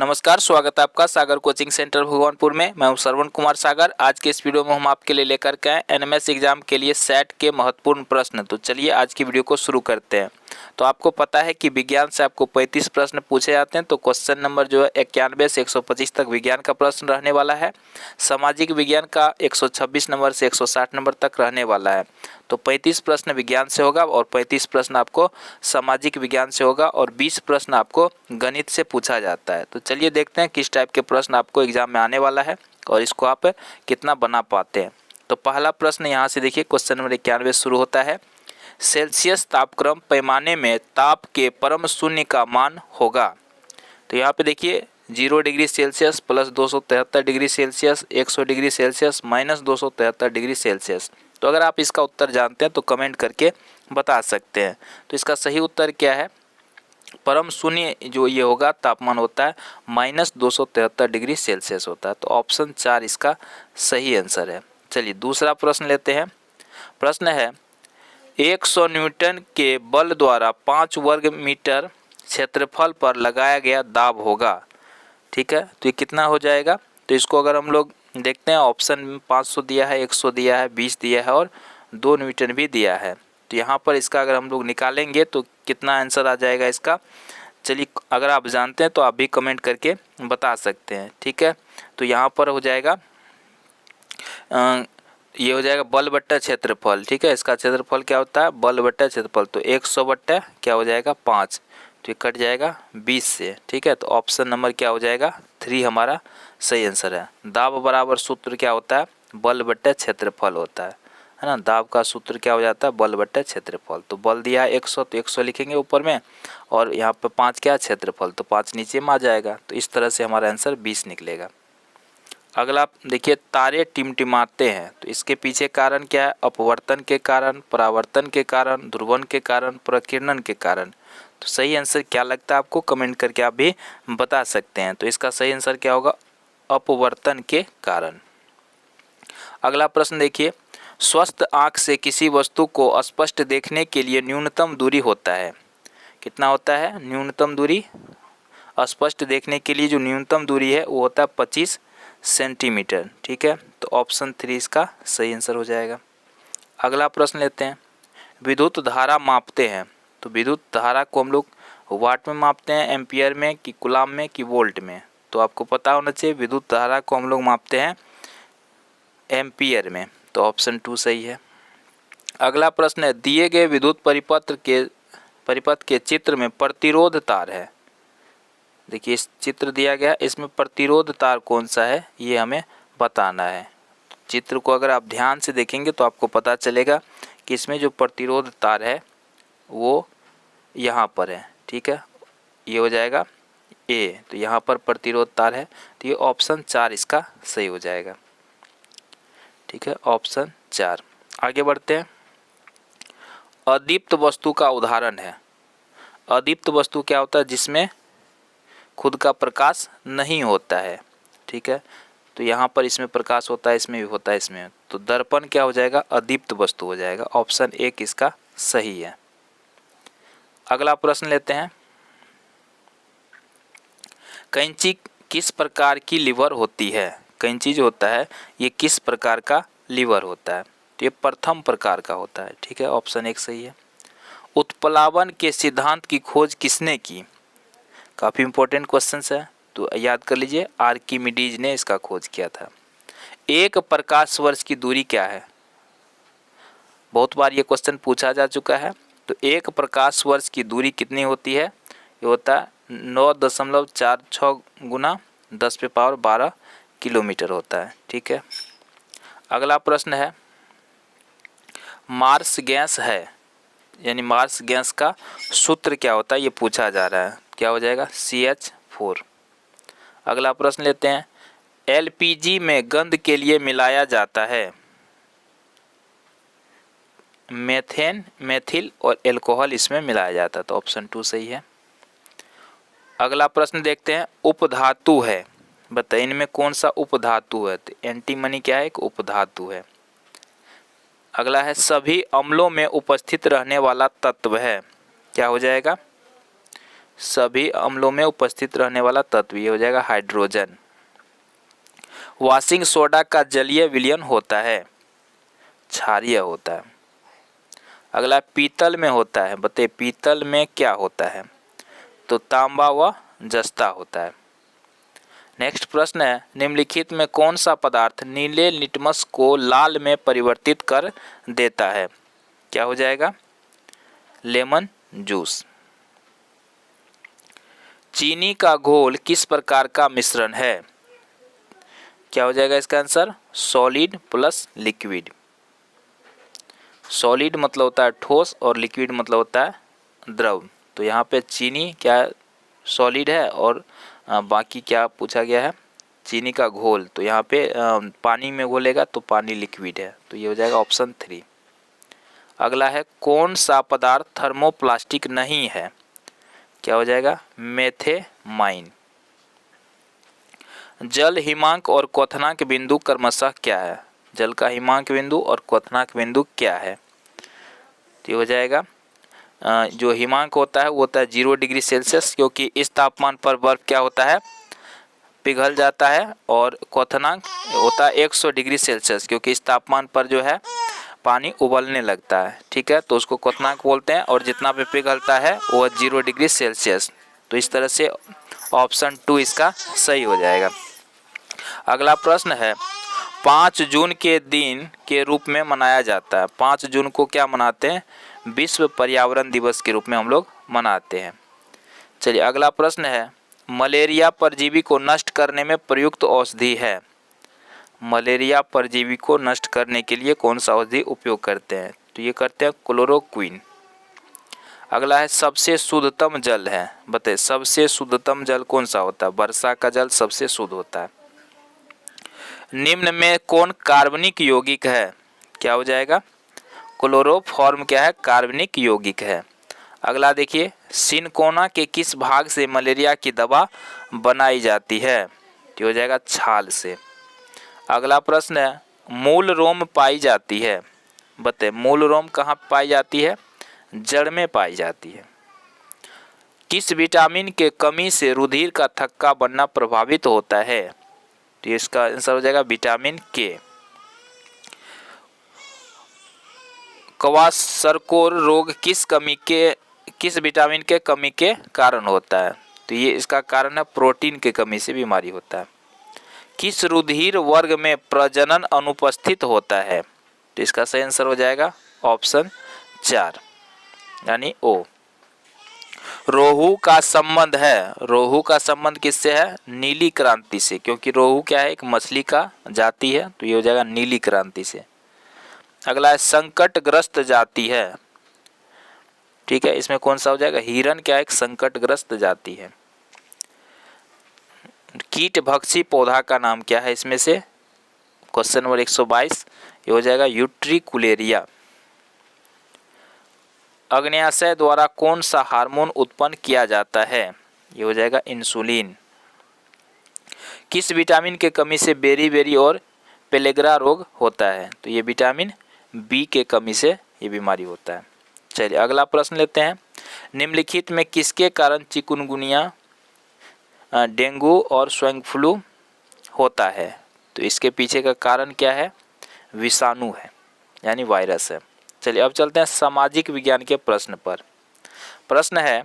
नमस्कार, स्वागत है आपका सागर कोचिंग सेंटर भगवानपुर में। मैं हूं श्रवण कुमार सागर। आज के इस वीडियो में हम आपके लिए लेकर के आए एनएमएस एग्जाम के लिए सेट के महत्वपूर्ण प्रश्न। तो चलिए आज की वीडियो को शुरू करते हैं। तो आपको पता है कि विज्ञान से आपको 35 प्रश्न पूछे जाते हैं। तो क्वेश्चन नंबर जो है 91 से 125 तक विज्ञान का प्रश्न रहने वाला है। सामाजिक विज्ञान का 126 नंबर से 160 नंबर तक रहने वाला है। तो 35 प्रश्न विज्ञान से होगा और 35 प्रश्न आपको सामाजिक विज्ञान से होगा और 20 प्रश्न आपको गणित से पूछा जाता है। तो चलिए देखते हैं किस टाइप के प्रश्न आपको एग्जाम में आने वाला है और इसको आप कितना बना पाते हैं। तो पहला प्रश्न यहाँ से देखिए, क्वेश्चन नंबर 91 शुरू होता है। सेल्सियस तापक्रम पैमाने में ताप के परम शून्य का मान होगा। तो यहाँ पे देखिए 0 degree Celsius plus 273 degree Celsius, 100 degree Celsius minus 273 degree Celsius. तो अगर आप इसका उत्तर जानते हैं तो कमेंट करके बता सकते हैं। तो इसका सही उत्तर क्या है? परम शून्य जो ये होगा तापमान होता है माइनस 273 डिग्री सेल्सियस होता है। तो ऑप्शन 4 इसका सही आंसर है। चलिए दूसरा प्रश्न लेते हैं। प्रश्न है 100 न्यूटन के बल द्वारा 5 वर्ग मीटर क्षेत्रफल पर लगाया गया दाब होगा। ठीक है, तो ये कितना हो जाएगा? तो इसको अगर हम लोग देखते हैं, ऑप्शन में 500 दिया है, 100 दिया है, 20 दिया है और 2 न्यूटन भी दिया है। तो यहाँ पर इसका अगर हम लोग निकालेंगे तो कितना आंसर आ जाएगा इसका? चलिए अगर आप जानते हैं तो आप भी कमेंट करके बता सकते हैं। ठीक है, तो यहाँ पर हो जाएगा ये हो जाएगा बल बट्टा क्षेत्रफल। ठीक है, इसका क्षेत्रफल क्या होता है? बल बट्टा क्षेत्रफल। तो 100 बट्टा क्या हो जाएगा? 5। तो ये कट जाएगा 20 से। ठीक है, तो ऑप्शन नंबर क्या हो जाएगा? 3 हमारा सही आंसर है। दाब बराबर सूत्र क्या होता है? बल बट्टा क्षेत्रफल होता है ना। दाब का सूत्र क्या हो जाता है? बल बट्टा क्षेत्रफल। तो बल दिया है 100 तो 100 लिखेंगे ऊपर में और यहाँ पे 5 क्या? क्षेत्रफल। तो 5 नीचे में आ जाएगा। तो इस तरह से हमारा आंसर 20 निकलेगा। अगला देखिए, तारे टिमटिमाते हैं तो इसके पीछे कारण क्या है? अपवर्तन के कारण, परावर्तन के कारण, ध्रुवन के कारण, प्रकीर्णन के कारण। तो सही आंसर क्या लगता है आपको? कमेंट करके आप भी बता सकते हैं। तो इसका सही आंसर क्या होगा? अपवर्तन के कारण। अगला प्रश्न देखिए, स्वस्थ आँख से किसी वस्तु को स्पष्ट देखने के लिए न्यूनतम दूरी होता है। कितना होता है न्यूनतम दूरी? स्पष्ट देखने के लिए जो न्यूनतम दूरी है वो होता है 25 सेंटीमीटर। ठीक है, तो ऑप्शन 3 इसका सही आंसर हो जाएगा। अगला प्रश्न लेते हैं, विद्युत धारा मापते हैं तो विद्युत धारा को हम लोग वाट में मापते हैं, एम्पियर में कि कूलाम में कि वोल्ट में? तो आपको पता होना चाहिए विद्युत धारा को हम लोग मापते हैं एम्पियर में। तो ऑप्शन 2 सही है। अगला प्रश्न है, दिए गए विद्युत परिपथ के चित्र में प्रतिरोध तार है। देखिए इस चित्र दिया गया, इसमें प्रतिरोध तार कौन सा है ये हमें बताना है। चित्र को अगर आप ध्यान से देखेंगे तो आपको पता चलेगा कि इसमें जो प्रतिरोध तार है वो यहाँ पर है। ठीक है, ये हो जाएगा ए। तो यहाँ पर प्रतिरोध तार है, तो ये ऑप्शन 4 इसका सही हो जाएगा। ठीक है, ऑप्शन 4। आगे बढ़ते हैं। अदीप्त वस्तु का उदाहरण है। अदीप्त वस्तु क्या होता है? जिसमें खुद का प्रकाश नहीं होता है। ठीक है, तो यहाँ पर इसमें प्रकाश होता है, इसमें भी होता है, इसमें। तो दर्पण क्या हो जाएगा? अदीप्त वस्तु हो जाएगा। ऑप्शन 1 इसका सही है। अगला प्रश्न लेते हैं, कैंची किस प्रकार की लीवर होती है? कैंची जो होता है ये किस प्रकार का लीवर होता है? तो ये प्रथम प्रकार का होता है। ठीक है, ऑप्शन 1 सही है। उत्प्लावन के सिद्धांत की खोज किसने की? काफ़ी इंपॉर्टेंट क्वेश्चन है, तो याद कर लीजिए, आर्किमिडीज ने इसका खोज किया था। एक प्रकाश वर्ष की दूरी क्या है? बहुत बार ये क्वेश्चन पूछा जा चुका है। तो एक प्रकाश वर्ष की दूरी कितनी होती है? ये होता है 9.46 गुना 10⁻12 किलोमीटर होता है। ठीक है, अगला प्रश्न है, मार्स गैस है यानी मार्स गैस का सूत्र क्या होता है ये पूछा जा रहा है। क्या हो जाएगा? CH4। अगला प्रश्न लेते हैं, LPG में गंध के लिए मिलाया जाता है मेथेन, मेथिल और एल्कोहल इसमें मिलाया जाता है। तो ऑप्शन 2 सही है। अगला प्रश्न देखते हैं, उपधातु है, बताइए इनमें कौन सा उपधातु है? तो एंटीमनी क्या है? एक उपधातु है। अगला है, सभी अम्लों में उपस्थित रहने वाला तत्व है। क्या हो जाएगा? सभी अम्लों में उपस्थित रहने वाला तत्व, ये हो जाएगा हाइड्रोजन। वॉशिंग सोडा का जलीय विलयन होता है, क्षारीय होता है। अगला पीतल में होता है, बताइए पीतल में क्या होता है, तो तांबा व जस्ता होता है। नेक्स्ट प्रश्न है, निम्नलिखित में कौन सा पदार्थ नीले लिटमस को लाल में परिवर्तित कर देता है, क्या हो जाएगा, लेमन जूस। चीनी का घोल किस प्रकार का मिश्रण है, क्या हो जाएगा इसका answer, solid plus liquid. Solid मतलब होता है ठोस और लिक्विड मतलब होता है द्रव। तो यहाँ पे चीनी क्या सॉलिड है और बाकी क्या पूछा गया है, चीनी का घोल, तो यहाँ पे पानी में घोलेगा तो पानी लिक्विड है, तो ये हो जाएगा ऑप्शन 3। अगला है, कौन सा पदार्थ थर्मोप्लास्टिक नहीं है, क्या हो जाएगा, मेथेमाइन। जल हिमांक और क्वथनांक बिंदु क्रमशः क्या है, जल का हिमांक बिंदु और क्वथनांक बिंदु क्या है, तो हो जाएगा जो हिमांक होता है वो होता है 0 डिग्री सेल्सियस, क्योंकि इस तापमान पर बर्फ क्या होता है, पिघल जाता है। और क्वथनांक होता है 100 डिग्री सेल्सियस, क्योंकि इस तापमान पर जो है पानी उबलने लगता है, ठीक है, तो उसको क्वथनांक बोलते हैं। और जितना पे पिघलता है वो 0 डिग्री सेल्सियस। तो इस तरह से ऑप्शन 2 इसका सही हो जाएगा। अगला प्रश्न है, 5 जून के दिन के रूप में मनाया जाता है, 5 जून को क्या मनाते हैं, विश्व पर्यावरण दिवस के रूप में हम लोग मनाते हैं। चलिए अगला प्रश्न है, मलेरिया परजीवी को नष्ट करने में प्रयुक्त औषधि है, मलेरिया परजीवी को नष्ट करने के लिए कौन सा औषधि उपयोग करते हैं, तो ये करते हैं क्लोरोक्विन। अगला है, सबसे शुद्धतम जल है, बताइए सबसे शुद्धतम जल कौन सा होता है, वर्षा का जल सबसे शुद्ध होता है। निम्न में कौन कार्बनिक यौगिक है, क्या हो जाएगा, क्लोरोफॉर्म क्या है, कार्बनिक यौगिक है। अगला देखिए, सिनकोना के किस भाग से मलेरिया की दवा बनाई जाती है, तो हो जाएगा छाल से। अगला प्रश्न है, मूल रोम पाई जाती है, बताइए मूल रोम कहाँ पाई जाती है, जड़ में पाई जाती है। किस विटामिन के कमी से रुधिर का थक्का बनना प्रभावित होता है, तो इसका आंसर हो जाएगा विटामिन के। क्वाशरकोर रोग किस विटामिन के कमी के कारण होता है, तो ये इसका कारण है प्रोटीन के कमी से बीमारी होता है। किस रुधिर वर्ग में प्रजनन अनुपस्थित होता है, तो इसका सही आंसर हो जाएगा ऑप्शन 4 यानी ओ। रोहू का संबंध है, रोहू का संबंध किससे है, नीली क्रांति से, क्योंकि रोहू क्या है, एक मछली का जाति है, तो ये हो जाएगा नीली क्रांति से। अगला है, संकटग्रस्त जाति है, ठीक है, इसमें कौन सा हो जाएगा, हिरन क्या है, एक संकटग्रस्त जाति है। कीट भक्षी पौधा का नाम क्या है, इसमें से क्वेश्चन नंबर 122 ये हो जाएगा यूट्रिकुलेरिया। अग्न्याशय द्वारा कौन सा हार्मोन उत्पन्न किया जाता है, ये हो जाएगा इंसुलिन। किस विटामिन के कमी से बेरी और पेलेग्रा रोग होता है, तो ये विटामिन बी के कमी से ये बीमारी होता है। चलिए अगला प्रश्न लेते हैं, निम्नलिखित में किसके कारण चिकुनगुनिया, डेंगू और स्वाइन फ्लू होता है, तो इसके पीछे का कारण क्या है, विषाणु है यानी वायरस है। चलिए अब चलते हैं सामाजिक विज्ञान के प्रश्न पर। प्रश्न है,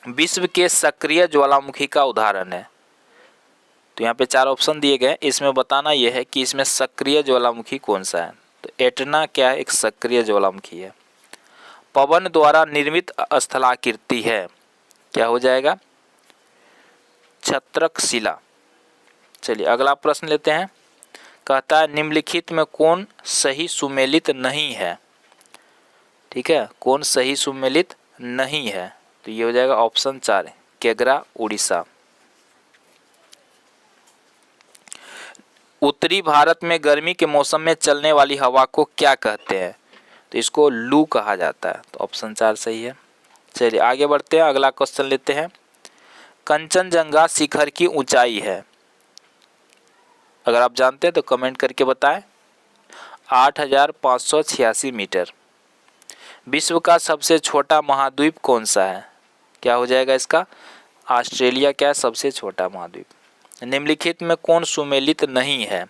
विश्व के सक्रिय ज्वालामुखी का उदाहरण है, तो यहाँ पे 4 ऑप्शन दिए गए, इसमें बताना यह है कि इसमें सक्रिय ज्वालामुखी कौन सा है, तो एटना क्या है, एक सक्रिय ज्वालामुखी है। पवन द्वारा निर्मित स्थलाकृति है, क्या हो जाएगा, छत्रकशिला। चलिए अगला प्रश्न लेते हैं, कहता है निम्नलिखित में कौन सही सुमेलित नहीं है, ठीक है, कौन सही सुमेलित नहीं है, तो ये हो जाएगा ऑप्शन 4 केगरा उड़ीसा। उत्तरी भारत में गर्मी के मौसम में चलने वाली हवा को क्या कहते हैं, तो इसको लू कहा जाता है, तो ऑप्शन 4 सही है। चलिए आगे बढ़ते हैं, अगला क्वेश्चन लेते हैं, कंचनजंगा शिखर की ऊंचाई है, अगर आप जानते हैं तो कमेंट करके बताएं, 8586 मीटर। विश्व का सबसे छोटा महाद्वीप कौन सा है, क्या हो जाएगा इसका? ऑस्ट्रेलिया क्या है? सबसे छोटा महाद्वीप। निम्नलिखित में कौन सुमेलित नहीं है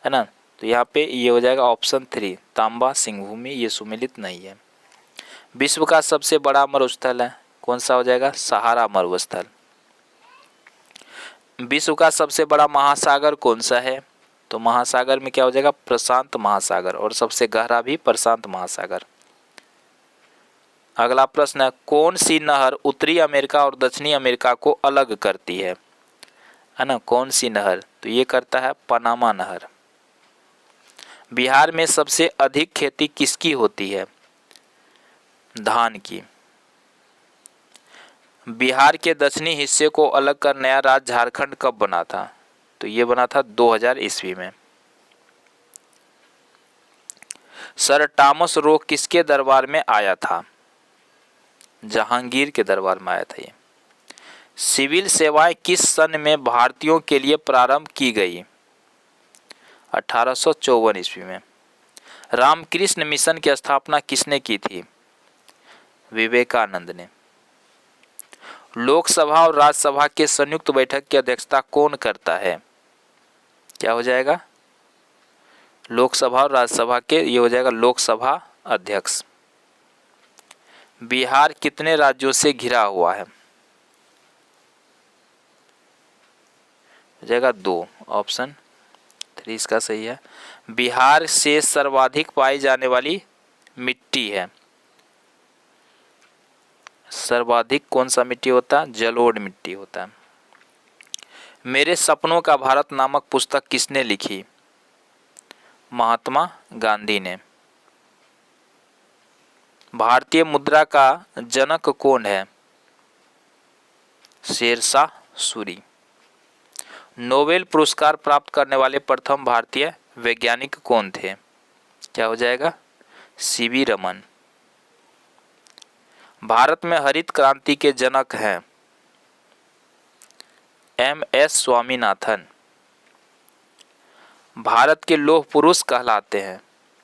ना? तो यहाँ पे ये हो जाएगा ऑप्शन 3, तांबा सिंहभूमि, ये सुमेलित नहीं है। विश्व का सबसे बड़ा मरुस्थल है, कौन सा हो जाएगा? सहारा मरुस्थल। विश्व का सबसे बड़ा महासागर कौन सा है? तो महासागर में क्या हो जाएगा? प्रशांत महासागर, और सबसे गहरा भी प्रशांत महासागर। अगला प्रश्न है, कौन सी नहर उत्तरी अमेरिका और दक्षिणी अमेरिका को अलग करती है ना? कौन सी नहर? तो ये करता है पनामा नहर। बिहार में सबसे अधिक खेती किसकी होती है? धान की। बिहार के दक्षिणी हिस्से को अलग कर नया राज्य झारखंड कब बना था? तो ये बना था 2000 ईस्वी में। सर टॉमस रो किसके दरबार में आया था? जहांगीर के दरबार में आया था ये। सिविल सेवाएं किस सन में भारतीयों के लिए प्रारंभ की गई? 1854 ईस्वी में। रामकृष्ण मिशन की स्थापना किसने की थी? विवेकानंद ने। लोकसभा और राज्यसभा के संयुक्त बैठक की अध्यक्षता कौन करता है? क्या हो जाएगा? लोकसभा और राज्यसभा के, ये हो जाएगा लोकसभा अध्यक्ष। बिहार कितने राज्यों से घिरा हुआ है? हो जाएगा 2, ऑप्शन 3 इसका सही है। बिहार से सर्वाधिक पाई जाने वाली मिट्टी है, सर्वाधिक कौन सा मिट्टी होता है? जलोढ़ मिट्टी होता है। मेरे सपनों का भारत नामक पुस्तक किसने लिखी? महात्मा गांधी ने। भारतीय मुद्रा का जनक कौन है? शेरशाह सूरी। नोबेल पुरस्कार प्राप्त करने वाले प्रथम भारतीय वैज्ञानिक कौन थे? क्या हो जाएगा? सीवी रमन। भारत में हरित क्रांति के जनक हैं MS स्वामीनाथन। भारत के लौह पुरुष कहलाते हैं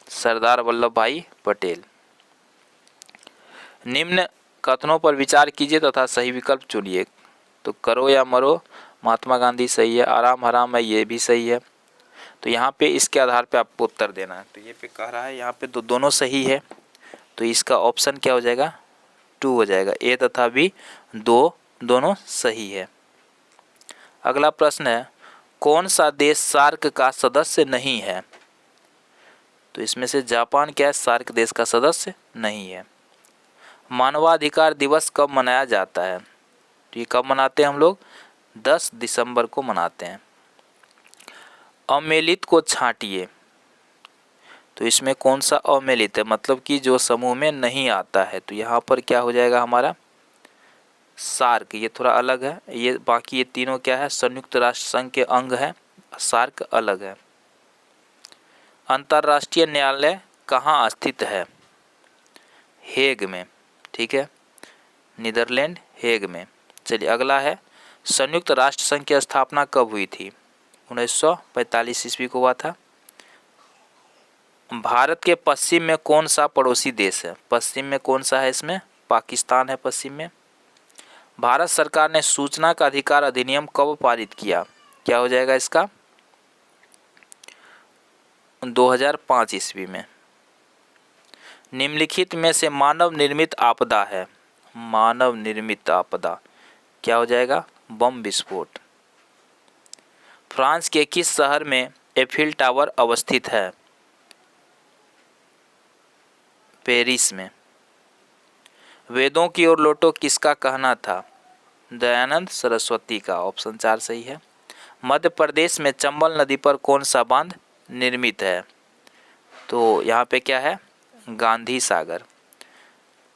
सरदार वल्लभ भाई पटेल। निम्न कथनों पर विचार कीजिए तथा सही विकल्प चुनिए। तो करो या मरो, महात्मा गांधी सही है। आराम हराम है, ये भी सही है। तो यहाँ पे इसके आधार पे आपको उत्तर देना है। तो ये पे कह रहा है यहाँ पे तो दोनों सही है, तो इसका ऑप्शन क्या हो जाएगा? 2 हो जाएगा। ए तथा बी दोनों सही है। अगला प्रश्न है, कौन सा देश सार्क का सदस्य नहीं है? तो इसमें से जापान क्या है? सार्क देश का सदस्य नहीं है। मानवाधिकार दिवस कब मनाया जाता है? तो ये कब मनाते हैं हम लोग? 10 दिसंबर को मनाते हैं। अमेलित को छांटिए, तो इसमें कौन सा अमेलित है? मतलब कि जो समूह में नहीं आता है। तो यहाँ पर क्या हो जाएगा हमारा? सार्क। ये थोड़ा अलग है, ये बाकी ये तीनों क्या है? संयुक्त राष्ट्र संघ के अंग है, सार्क अलग है। अंतर्राष्ट्रीय न्यायालय कहाँ स्थित है? हेग में, ठीक है, नीदरलैंड हेग में। चलिए अगला है, संयुक्त राष्ट्र संघ की स्थापना कब हुई थी? 1945 ईस्वी को हुआ था। भारत के पश्चिम में कौन सा पड़ोसी देश है? पश्चिम में कौन सा है? इसमें पाकिस्तान है पश्चिम में। भारत सरकार ने सूचना का अधिकार अधिनियम कब पारित किया? क्या हो जाएगा इसका? 2005 ईस्वी में। निम्नलिखित में से मानव निर्मित आपदा है? मानव निर्मित आपदा क्या हो जाएगा? बम विस्फोट। फ्रांस के किस शहर में एफिल टावर अवस्थित है? पेरिस में। वेदों की ओर लौटो किसका कहना था? दयानंद सरस्वती का। ऑप्शन 4 सही है। मध्य प्रदेश में चंबल नदी पर कौन सा बांध निर्मित है? तो यहाँ पे क्या है? गांधी सागर।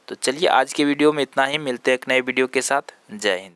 तो चलिए आज के वीडियो में इतना ही, मिलते हैं एक नए वीडियो के साथ। जय हिंद।